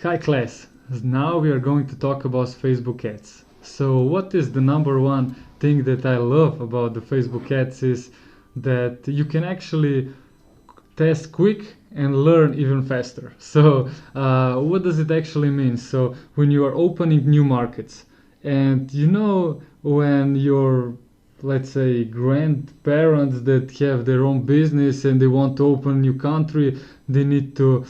Hi class, now we are going to talk about Facebook ads. So what is the number one thing that I love about the Facebook ads is that you can actually test quick and learn even faster. So what does it actually mean? So when you are opening new markets and when your, let's say, grandparents that have their own business and they want to open a new country, they need to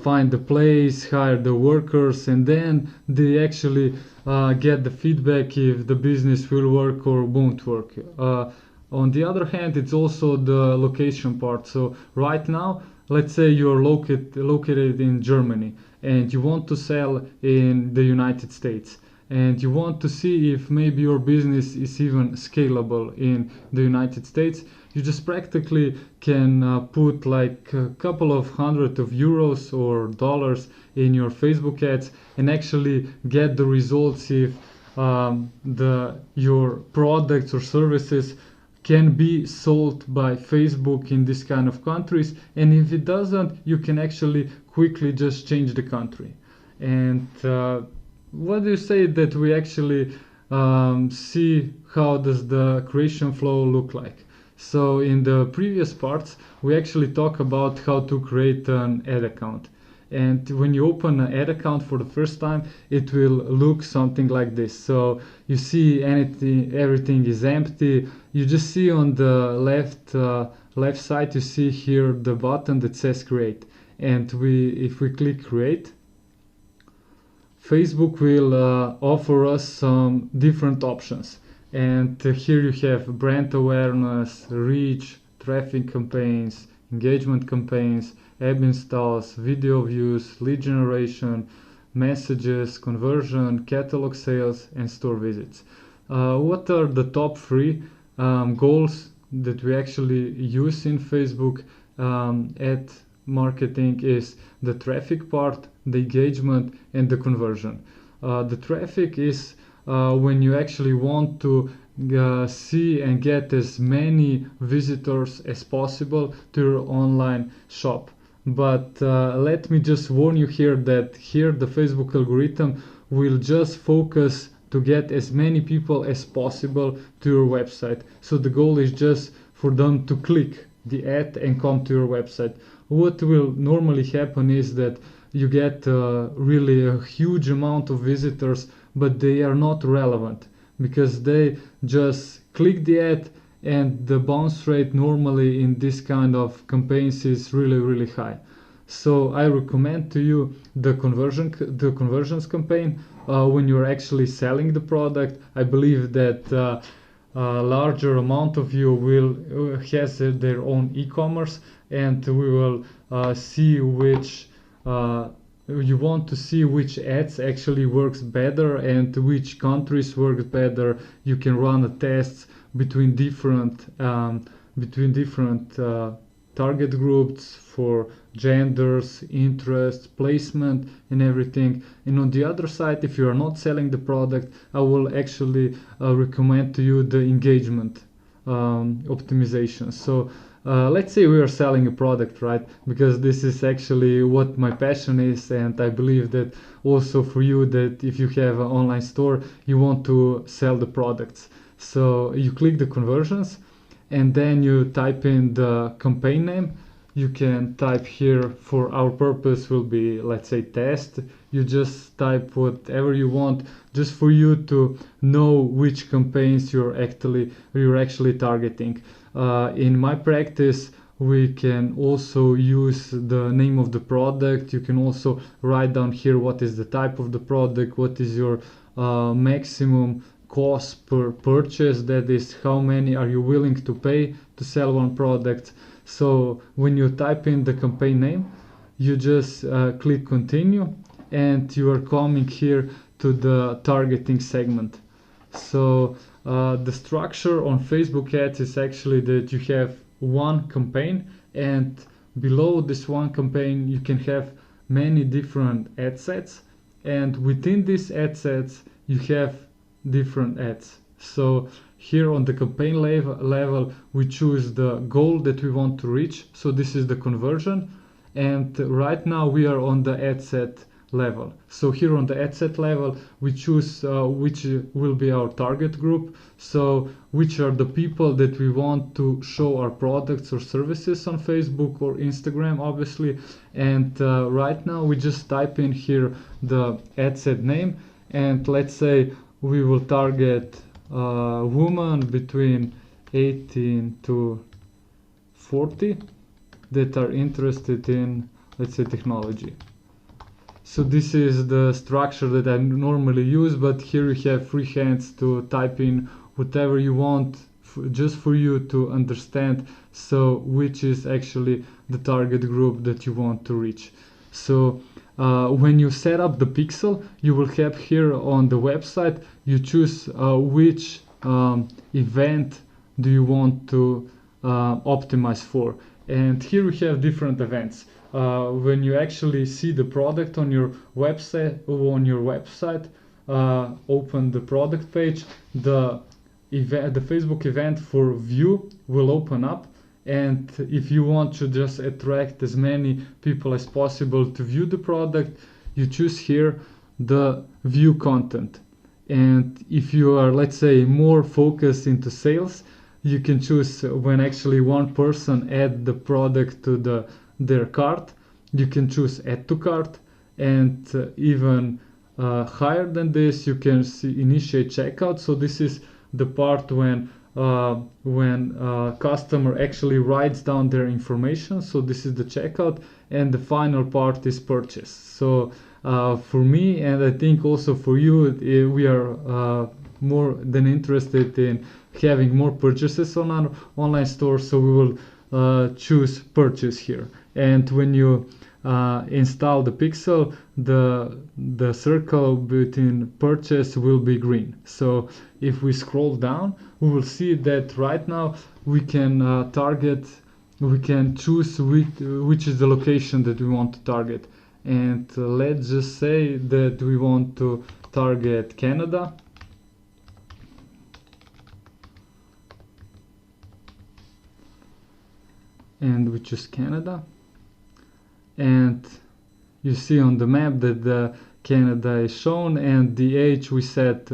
find the place, hire the workers, and then they actually get the feedback if the business will work or won't work. On the other hand, it's also the location part. So right now, let's say you're located in Germany and you want to sell in the United States, and you want to see if maybe your business is even scalable in the United States. You just practically can put like a couple of hundred of euros or dollars in your Facebook ads and actually get the results if your products or services can be sold by Facebook in this kind of countries, and if it doesn't, you can actually quickly just change the country. And what do you say that we actually see how does the creation flow look like? So in the previous parts we actually talk about how to create an ad account, and when you open an ad account for the first time it will look something like this. So you see everything is empty. You just see on the left side, you see here the button that says create, and if we click create, Facebook will offer us some different options. And here you have brand awareness, reach, traffic campaigns, engagement campaigns, app installs, video views, lead generation, messages, conversion, catalog sales, and store visits. What are the top three goals that we actually use in Facebook ad marketing? Is the traffic part, the engagement, and the conversion. The traffic is when you actually want to see and get as many visitors as possible to your online shop. But let me just warn you here that here the Facebook algorithm will just focus to get as many people as possible to your website. So the goal is just for them to click the ad and come to your website. What will normally happen is that you get really a huge amount of visitors, but they are not relevant because they just click the ad, and the bounce rate normally in this kind of campaigns is really high. So I recommend to you the conversions campaign when you're actually selling the product. I believe that a larger amount of you will has their own e-commerce, and we will see which you want to see which ads actually works better and which countries work better. You can run a test between different target groups for genders, interests, placement, and everything. And on the other side, if you are not selling the product, I will actually recommend to you the engagement optimization. So let's say we are selling a product, right? Because this is actually what my passion is, and I believe that also for you, that if you have an online store, you want to sell the products. So you click the conversions, and then you type in the campaign name. You can type here, for our purpose will be, let's say, test. You just type whatever you want, just for you to know which campaigns you're actually targeting. In my practice, we can also use the name of the product. You can also write down here what is the type of the product, what is your maximum cost per purchase, that is how many are you willing to pay to sell one product. So when you type in the campaign name, you just click continue, and you are coming here to the targeting segment. So the structure on Facebook ads is actually that you have one campaign, and below this one campaign you can have many different ad sets, and within these ad sets you have different ads. So here on the campaign level we choose the goal that we want to reach. So this is the conversion, and right now we are on the ad set level. So here on the ad set level, we choose which will be our target group. So which are the people that we want to show our products or services on Facebook or Instagram, obviously. And right now we just type in here the ad set name, and let's say we will target women between 18 to 40 that are interested in, let's say, technology. So this is the structure that I normally use, but here you have free hands to type in whatever you want just for you to understand, so which is actually the target group that you want to reach. So when you set up the pixel, you will have here on the website, you choose which event do you want to optimize for. And here we have different events. When you actually see the product on your website, open the product page, the Facebook event for view will open up. And if you want to just attract as many people as possible to view the product, you choose here the view content. And if you are, let's say, more focused into sales, you can choose when actually one person add the product to their cart. You can choose add to cart, and even higher than this, you can see initiate checkout. So this is the part when customer actually writes down their information. So this is the checkout, and the final part is purchase. So for me, and I think also for you, we are more than interested in having more purchases on our online store, so we will choose purchase here. And when you install the pixel, the circle between purchase will be green. So if we scroll down, we will see that right now we can we can choose which is the location that we want to target. And let's just say that we want to target Canada. And we choose Canada, and you see on the map that the Canada is shown, and the age we set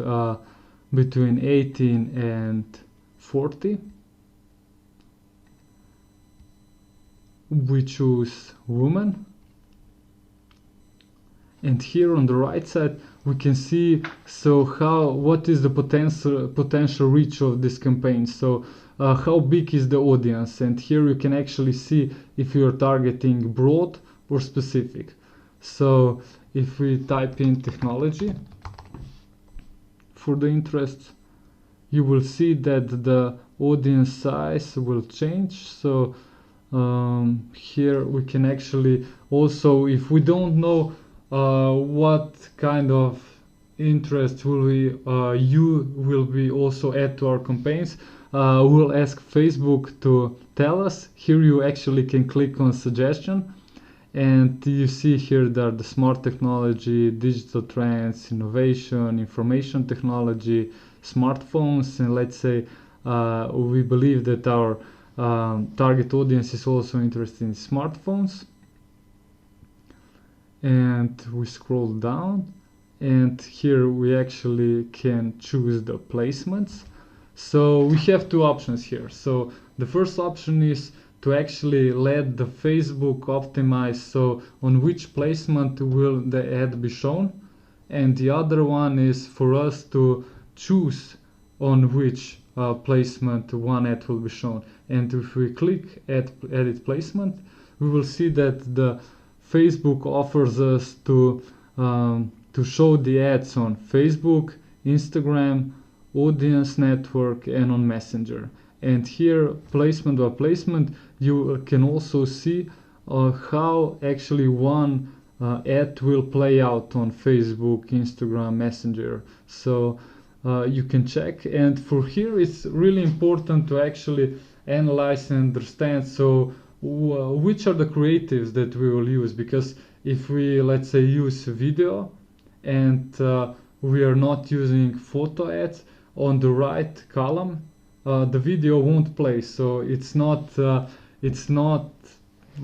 between 18 and 40. We choose woman, and here on the right side we can see what is the potential reach of this campaign. So how big is the audience, and here you can actually see if you are targeting broad or specific. So if we type in technology for the interests, you will see that the audience size will change. So here we can actually also, if we don't know what kind of interest you will be also add to our campaigns, we'll ask Facebook to tell us. Here you actually can click on suggestion, and you see here that the smart technology, digital trends, innovation, information technology, smartphones, and let's say we believe that our target audience is also interested in smartphones. And we scroll down, and here we actually can choose the placements. So we have two options here. So the first option is to actually let the Facebook optimize, so on which placement will the ad be shown, and the other one is for us to choose on which placement one ad will be shown. And if we click edit placement, we will see that the Facebook offers us to show the ads on Facebook, Instagram, Audience Network, and on Messenger. And here, placement by placement, you can also see how actually one ad will play out on Facebook, Instagram, Messenger. So you can check. And for here, it's really important to actually analyze and understand. So which are the creatives that we will use? Because if we, let's say, use video and we are not using photo ads, on the right column the video won't play. So it's not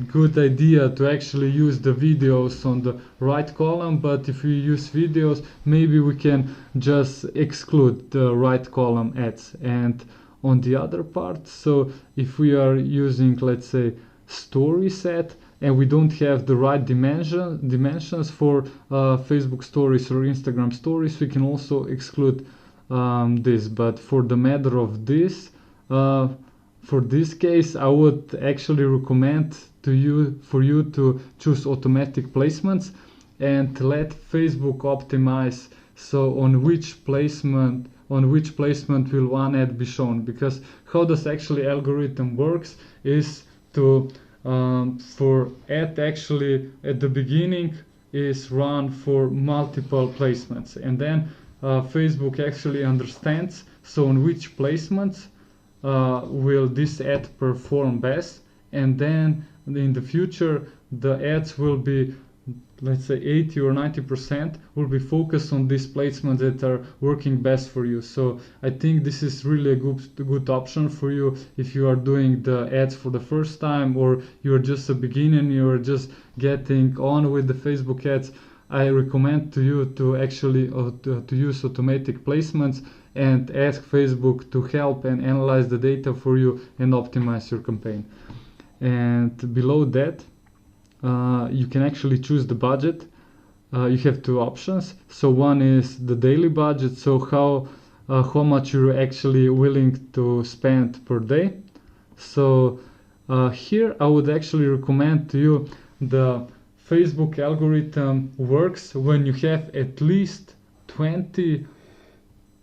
good idea to actually use the videos on the right column, but if we use videos, maybe we can just exclude the right column ads. And on the other part, so if we are using, let's say, story set, and we don't have the right dimensions for Facebook stories or Instagram stories, we can also exclude this. But for the matter of this, for this case, I would actually recommend for you to choose automatic placements and let Facebook optimize so on which placement will one ad be shown. Because how this actually algorithm works is to for ad actually at the beginning is run for multiple placements, and then Facebook actually understands so on which placements will this ad perform best, and then in the future the ads will be, let's say, 80 or 90% will be focused on these placements that are working best for you. So I think this is really a good option for you if you are doing the ads for the first time, or you're just a beginner and you're just getting on with the Facebook ads. I recommend to you to actually to use automatic placements and ask Facebook to help and analyze the data for you and optimize your campaign. And below that, you can actually choose the budget. You have two options. So one is the daily budget, so how much you're actually willing to spend per day. So here I would actually recommend to you the Facebook algorithm works when you have at least 20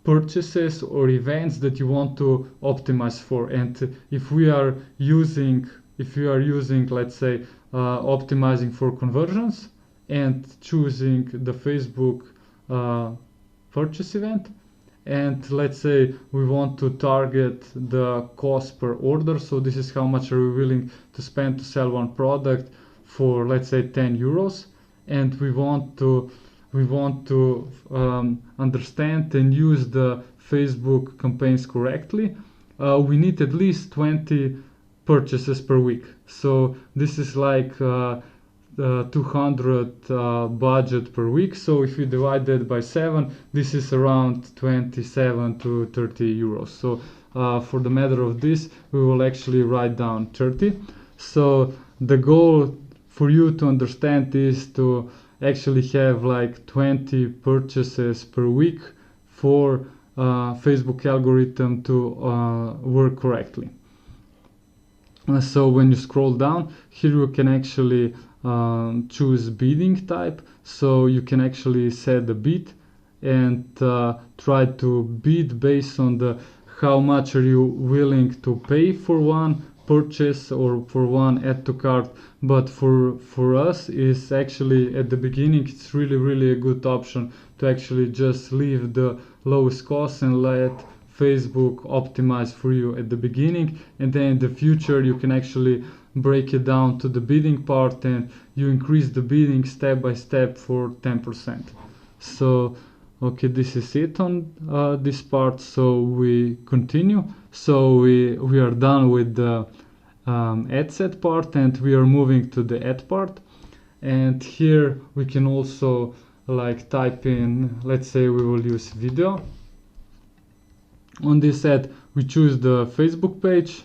purchases or events that you want to optimize for. And if we are using, let's say, optimizing for conversions and choosing the Facebook purchase event, and let's say we want to target the cost per order, so this is how much are we willing to spend to sell one product for, let's say, 10 euros, and we want to understand and use the Facebook campaigns correctly, we need at least 20 purchases per week. So this is like 200 budget per week. So if you divide that by 7, this is around 27 to 30 euros. So for the matter of this, we will actually write down 30. So the goal for you to understand is to actually have like 20 purchases per week for Facebook algorithm to work correctly. So when you scroll down here, you can actually choose bidding type, so you can actually set the bid and try to bid based on the how much are you willing to pay for one purchase or for one add to cart. But for us is actually at the beginning it's really a good option to actually just leave the lowest cost and let Facebook optimize for you at the beginning, and then in the future you can actually break it down to the bidding part and you increase the bidding step by step for 10%. So okay, this is it on this part, so we continue. So we are done with the ad set part and we are moving to the ad part, and here we can also like type in, let's say we will use video. On this ad we choose the Facebook page.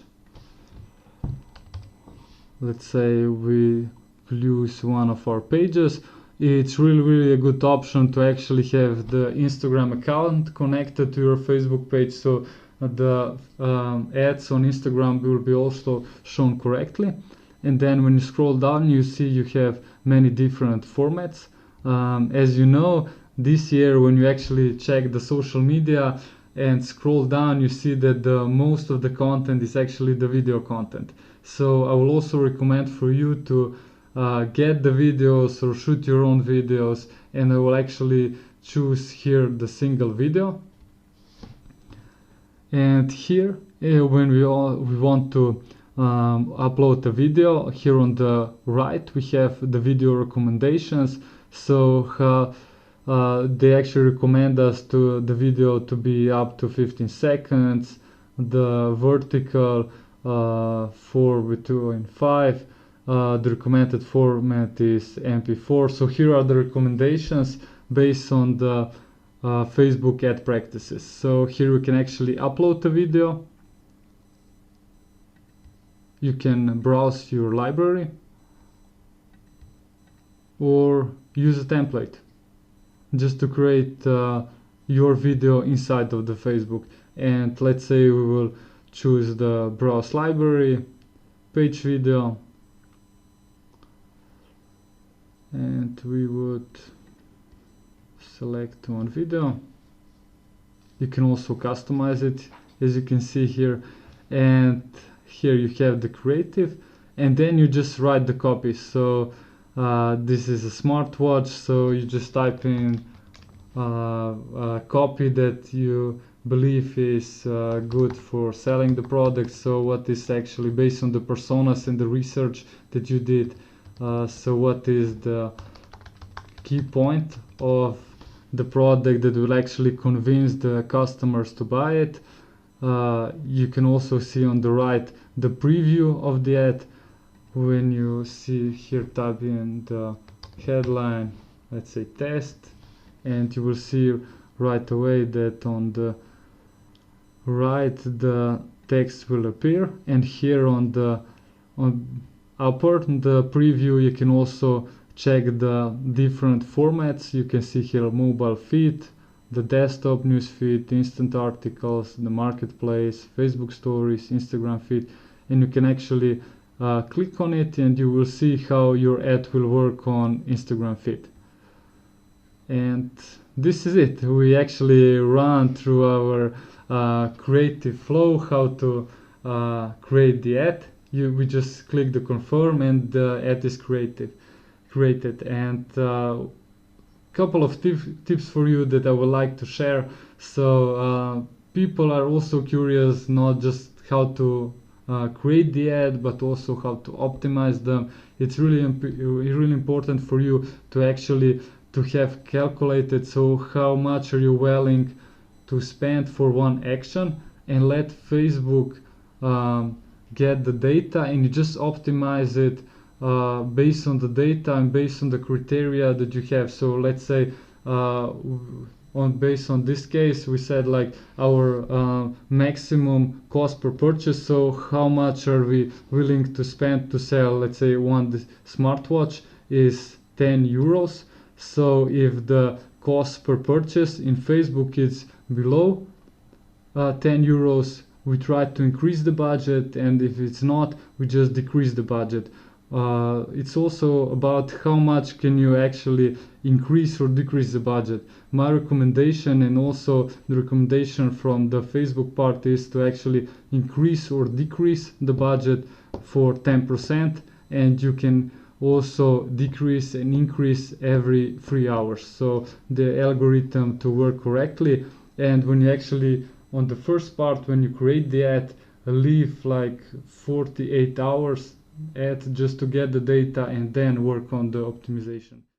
Let's say we will use one of our pages. It's really a good option to actually have the Instagram account connected to your Facebook page, so the ads on Instagram will be also shown correctly. And then when you scroll down, you see you have many different formats. As you know, this year when you actually check the social media and scroll down, you see that the most of the content is actually the video content. So I will also recommend for you to get the videos or shoot your own videos, and I will actually choose here the single video. And here when we want to upload a video, here on the right we have the video recommendations. So they actually recommend us to the video to be up to 15 seconds, the vertical 4 with 2 and 5, the recommended format is MP4. So here are the recommendations based on the Facebook ad practices. So here we can actually upload the video. You can browse your library or use a template just to create your video inside of the Facebook. And let's say we will choose the browse library, page video, and we would select one video. You can also customize it, as you can see here, and here you have the creative, and then you just write the copy. So this is a smartwatch, so you just type in a copy that you believe is good for selling the product. So what is actually based on the personas and the research that you did. So what is the key point of the product that will actually convince the customers to buy it. You can also see on the right the preview of the ad. When you see here, type in the headline, let's say test, and you will see right away that on the right the text will appear, and here on the upper the preview you can also check the different formats. You can see here mobile feed, the desktop news feed, instant articles, the marketplace, Facebook stories, Instagram feed, and you can actually click on it and you will see how your ad will work on Instagram feed. And this is it. We actually run through our creative flow, how to create the ad. We just click the confirm and the ad is created. And couple of tips for you that I would like to share. So people are also curious not just how to create the ad, but also how to optimize them. It's really important for you to actually to have calculated, so how much are you willing to spend for one action, and let Facebook get the data, and you just optimize it based on the data and based on the criteria that you have. So let's say based on this case, we said like our maximum cost per purchase. So how much are we willing to spend to sell, let's say one smartwatch is 10 euros. So if the cost per purchase in Facebook is below 10 euros, we try to increase the budget, and if it's not, we just decrease the budget. It's also about how much can you actually increase or decrease the budget. My recommendation, and also the recommendation from the Facebook part, is to actually increase or decrease the budget for 10%, and you can also decrease and increase every 3 hours, so the algorithm to work correctly. And when you actually, on the first part, when you create the ad, leave like 48 hours ad just to get the data and then work on the optimization.